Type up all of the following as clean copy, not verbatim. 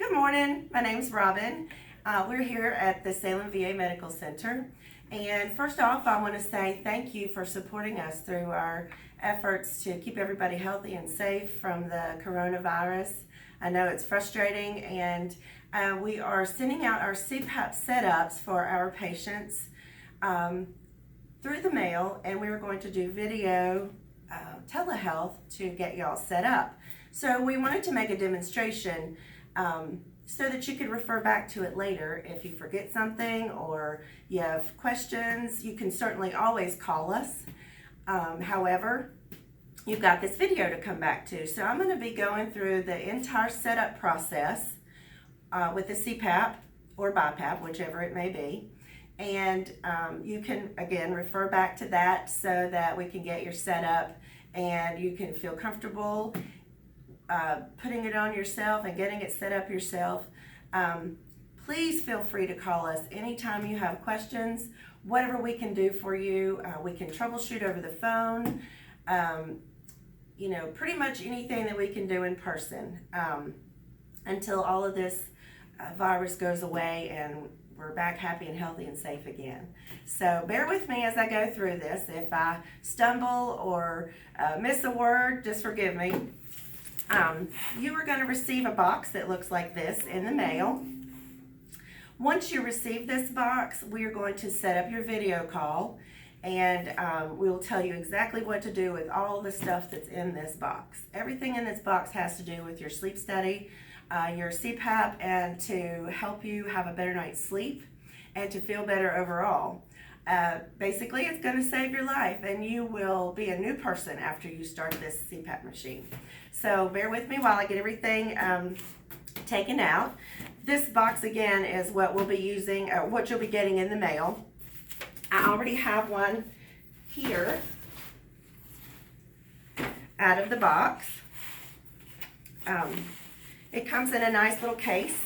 Good morning, my name's Robin. We're here at the Salem VA Medical Center. And first off, I want to say thank you for supporting us through our efforts to keep everybody healthy and safe from the coronavirus. I know it's frustrating, and we are sending out our CPAP setups for our patients through the mail, and we were going to do video telehealth to get y'all set up. So we wanted to make a demonstration so that you could refer back to it later if you forget something or you have questions. You can certainly always call us. However, you've got this video to come back to. So I'm going to be going through the entire setup process with the CPAP or BiPAP, whichever it may be. And you can, again, refer back to that so that we can get your setup and you can feel comfortable putting it on yourself and getting it set up yourself. Please feel free to call us anytime you have questions. Whatever we can do for you, we can troubleshoot over the phone. You know, pretty much anything that we can do in person until all of this virus goes away and we're back happy and healthy and safe again. So bear with me as I go through this. If I stumble or miss a word, just forgive me. You are going to receive a box that looks like this in the mail. Once you receive this box, we are going to set up your video call, and we'll tell you exactly what to do with all the stuff that's in this box. Everything in this box has to do with your sleep study, your CPAP, and to help you have a better night's sleep and to feel better overall. Basically, it's going to save your life, and you will be a new person after you start this CPAP machine. So bear with me while I get everything taken out. This box, again, is what we'll be using, what you'll be getting in the mail. I already have one here out of the box. It comes in a nice little case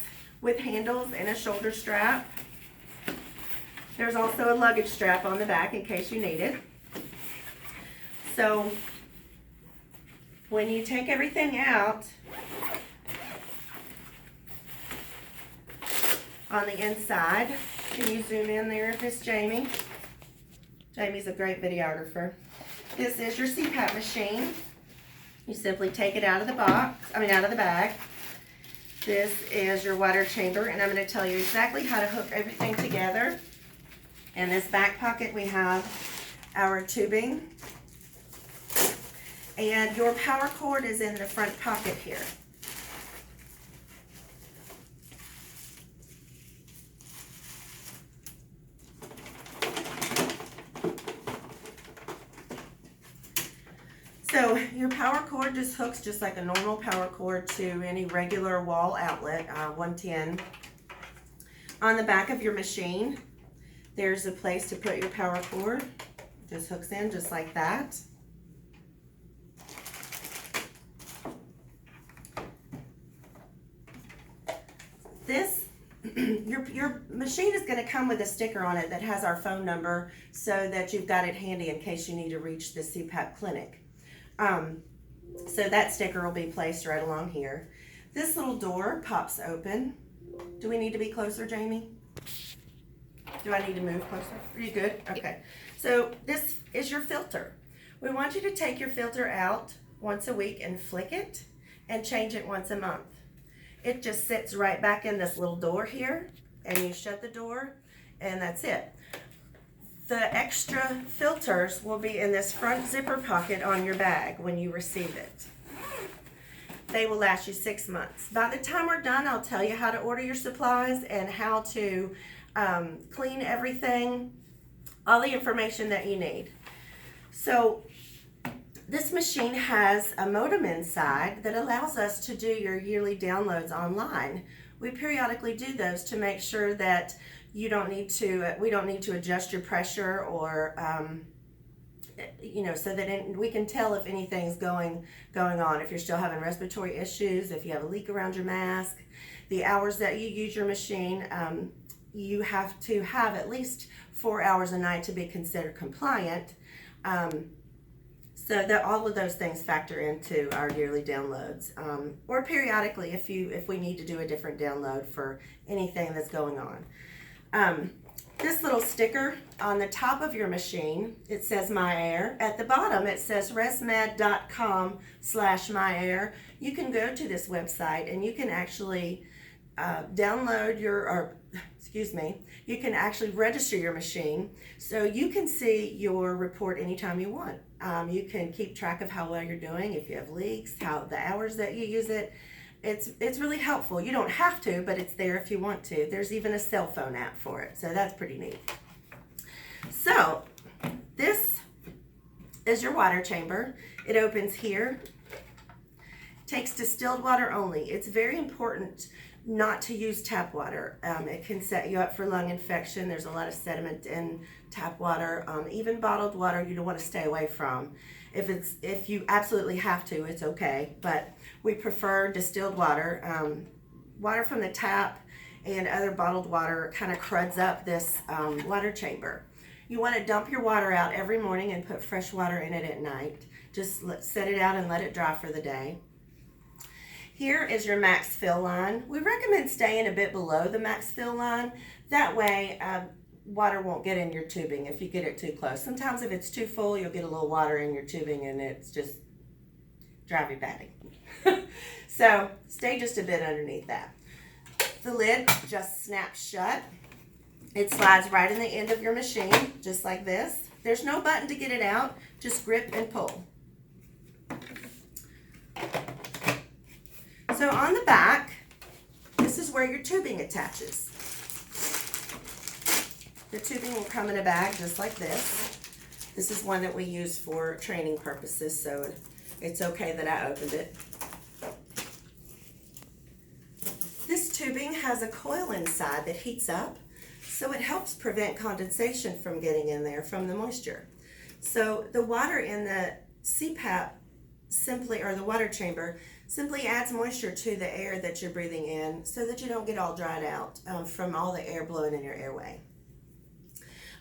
with handles and a shoulder strap. There's also a luggage strap on the back in case you need it. So when you take everything out, on the inside, can you zoom in there, Miss Jamie? Jamie's a great videographer. This is your CPAP machine. You simply take it out of the box, out of the bag. This is your water chamber, and I'm going to tell you exactly how to hook everything together. In this back pocket, we have our tubing, and your power cord is in the front pocket here. So your power cord just hooks just like a normal power cord to any regular wall outlet, 110. On the back of your machine, there's a place to put your power cord. It just hooks in just like that. This, your machine is going to come with a sticker on it that has our phone number so that you've got it handy in case you need to reach the CPAP clinic. So that sticker will be placed right along here. This little door pops open. Do we need to be closer, Jamie? Do I need to move closer? Are you good? Okay. So this is your filter. We want you to take your filter out once a week and flick it and change it once a month. It just sits right back in this little door here, and you shut the door, and that's it. The extra filters will be in this front zipper pocket on your bag when you receive it. They will last you 6 months. By the time we're done, I'll tell you how to order your supplies and how to clean everything, all the information that you need. So this machine has a modem inside that allows us to do your yearly downloads online. We periodically do those to make sure that we don't need to adjust your pressure or so that we can tell if anything's going on, if you're still having respiratory issues, if you have a leak around your mask, the hours that you use your machine. You have to have at least 4 hours a night to be considered compliant. So that all of those things factor into our yearly downloads, or periodically if we need to do a different download for anything that's going on. This little sticker on the top of your machine, it says MyAir. At the bottom, it says resmed.com/MyAir. You can go to this website and you can actually download you can actually register your machine so you can see your report anytime you want. You can keep track of how well you're doing, if you have leaks, the hours that you use it. It's really helpful. You don't have to, but it's there if you want to. There's even a cell phone app for it, so that's pretty neat. So this is your water chamber. It opens here. Takes distilled water only. It's very important not to use tap water. It can set you up for lung infection. There's a lot of sediment in tap water. Even bottled water you don't want to stay away from. If you absolutely have to, it's okay, but we prefer distilled water. Water from the tap and other bottled water kind of cruds up this water chamber. You want to dump your water out every morning and put fresh water in it at night. Just set it out and let it dry for the day. Here is your max fill line. We recommend staying a bit below the max fill line. That way water won't get in your tubing if you get it too close. Sometimes if it's too full, you'll get a little water in your tubing and it's just drive you batty. So stay just a bit underneath that. The lid just snaps shut. It slides right in the end of your machine, just like this. There's no button to get it out, just grip and pull. So on the back, this is where your tubing attaches. The tubing will come in a bag just like this. This is one that we use for training purposes, so it's okay that I opened it. This tubing has a coil inside that heats up, so it helps prevent condensation from getting in there from the moisture. So the water in the CPAP the water chamber simply adds moisture to the air that you're breathing in so that you don't get all dried out from all the air blowing in your airway.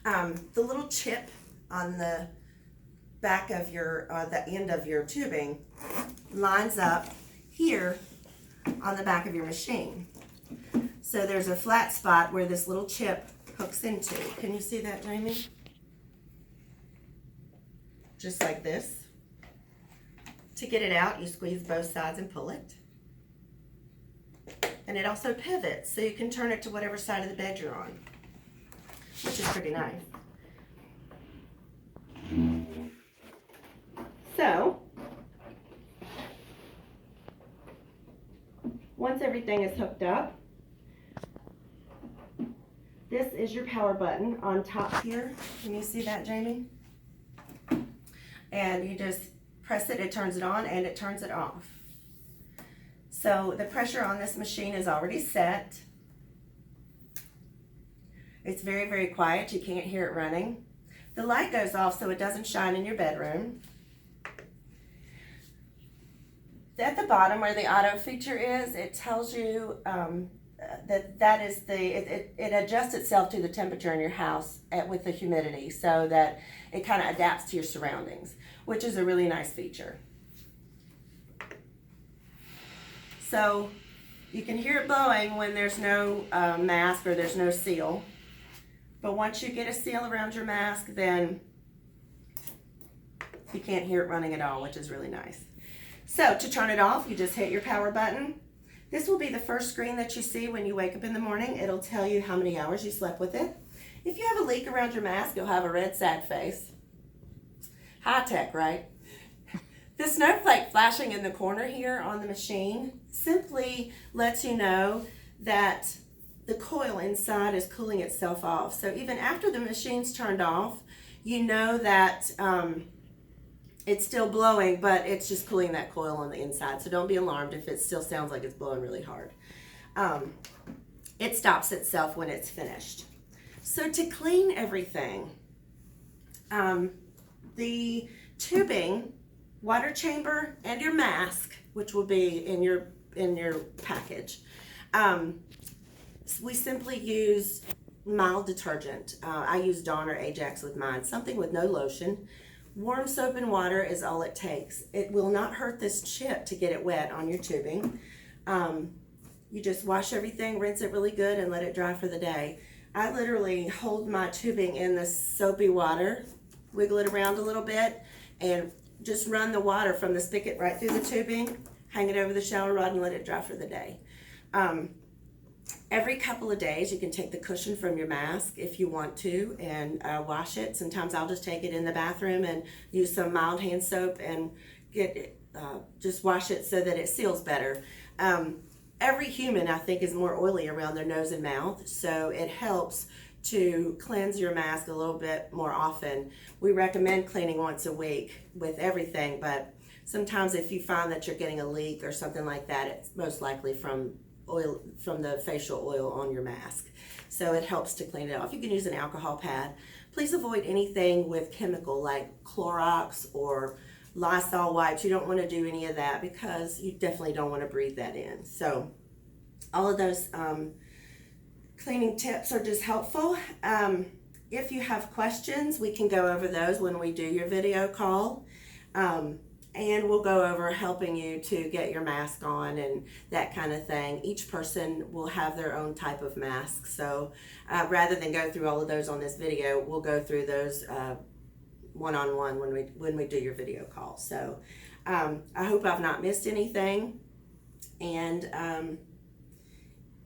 The little chip on the back of the end of your tubing lines up here on the back of your machine. So there's a flat spot where this little chip hooks into. Can you see that, Jamie? Just like this. To get it out, you squeeze both sides and pull it. And it also pivots, so you can turn it to whatever side of the bed you're on, which is pretty nice. So, once everything is hooked up, this is your power button on top here. Can you see that, Jamie? And you just press it, it turns it on, and it turns it off. So the pressure on this machine is already set. It's very, very quiet. You can't hear it running. The light goes off so it doesn't shine in your bedroom. At the bottom where the auto feature is, it tells you it adjusts itself to the temperature in your house with the humidity so that it kind of adapts to your surroundings, which is a really nice feature. So you can hear it blowing when there's no mask or there's no seal. But once you get a seal around your mask, then you can't hear it running at all, which is really nice. So to turn it off, you just hit your power button. This will be the first screen that you see when you wake up in the morning. It'll tell you how many hours you slept with it. If you have a leak around your mask, you'll have a red sad face. High tech, right? The snowflake flashing in the corner here on the machine simply lets you know that the coil inside is cooling itself off. So even after the machine's turned off, you know that it's still blowing, but it's just cooling that coil on the inside. So don't be alarmed if it still sounds like it's blowing really hard. It stops itself when it's finished. So to clean everything, the tubing, water chamber, and your mask, which will be in your package, we simply use mild detergent. I use Dawn or Ajax with mine, something with no lotion. Warm soap and water is all it takes. It will not hurt this chip to get it wet on your tubing. You just wash everything, rinse it really good, and let it dry for the day. I literally hold my tubing in the soapy water, wiggle it around a little bit, and just run the water from the spigot right through the tubing, hang it over the shower rod, and let it dry for the day. Every couple of days, you can take the cushion from your mask if you want to and wash it. Sometimes I'll just take it in the bathroom and use some mild hand soap and just wash it so that it seals better. Every human, I think, is more oily around their nose and mouth, so it helps to cleanse your mask a little bit more often. We recommend cleaning once a week with everything, but sometimes if you find that you're getting a leak or something like that, it's most likely from the facial oil on your mask. So it helps to clean it off. You can use an alcohol pad. Please avoid anything with chemical like Clorox or Lysol wipes. You don't want to do any of that because you definitely don't want to breathe that in. So all of those cleaning tips are just helpful. If you have questions, we can go over those when we do your video call. And we'll go over helping you to get your mask on and that kind of thing. Each person will have their own type of mask. So rather than go through all of those on this video, we'll go through those one-on-one when we do your video call. So I hope I've not missed anything. And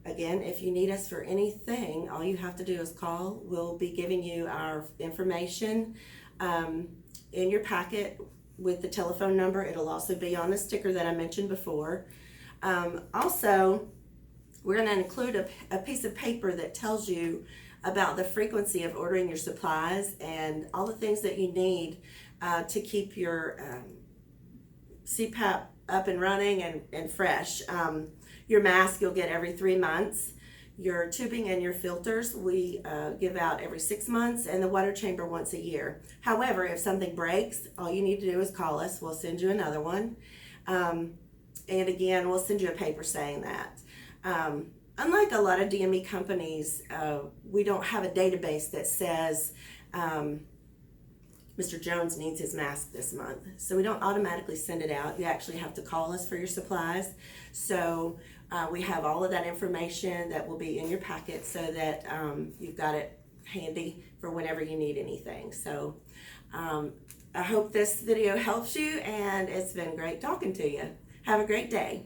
again, if you need us for anything, all you have to do is call. We'll be giving you our information in your packet with the telephone number. It'll also be on the sticker that I mentioned before. Also, we're going to include a piece of paper that tells you about the frequency of ordering your supplies and all the things that you need to keep your CPAP up and running and fresh. Your mask you'll get every 3 months. Your tubing and your filters we give out every 6 months, and the water chamber once a year. However, if something breaks, all you need to do is call us. We'll send you another one. And again, we'll send you a paper saying that. Unlike a lot of DME companies, we don't have a database that says Mr. Jones needs his mask this month. So we don't automatically send it out. You actually have to call us for your supplies. So we have all of that information that will be in your packet so that you've got it handy for whenever you need anything. So I hope this video helps you, and it's been great talking to you. Have a great day.